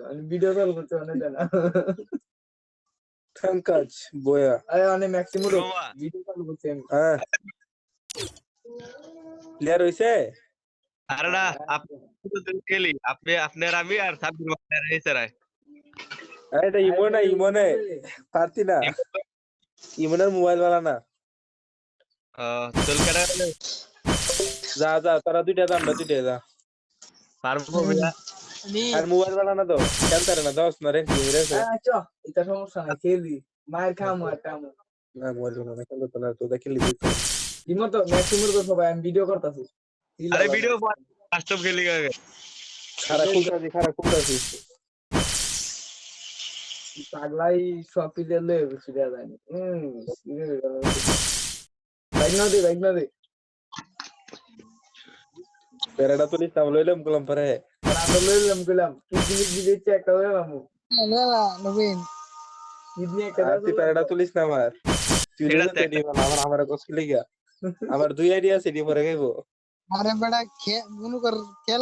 আমি video call করতে অনেক জানা কাজ বয়া আরে অনেক ম্যাক্সিমাম ভিডিও কল করতে আমি হ্যাঁ ক্লিয়ার হইছে আরে না আপনি তো খেলি আপনি আপনার আমি আর সাব্বির মাস্টার হয়েছে রায় এটা ইমনে পারতি না ইমনের মোবাইল वाला না চল কাটা যা তারা দুইটা যা আমরা দুইটা যা পারবো ভাইয়া আর মোবাইল वाला না তো খেলতে না দশ না রে কি রে আচ্ছা এটা সমস্যা নাই খেলি মায়ের খামু আর কামু না মোবাইল वाला না খেলতে না তো দেখলি ইমো তো ম্যাক্সিমাম তো সবাই আমি ভিডিও করতেছি আরে ভিডিও কাস্টম খেলি আগে খারাপ খুলতাছি পাগলাই সব প্লেয়ার লয়ে বেশি দেয়া যায় না বাইক না দে পেরাটা তো লিস্ট লইলাম কলম পরে আমরা লইলাম গেলাম কি দিচ্ছে একটা লইলাম না নবীন কিডনি একটা তুই পেরাটা তুলিস না আমার তুই আমার কষ্ট লিগা আমার দুই আইডিয়া আছে ডি পরে গাইবো আরে বেটা মনে কর খেল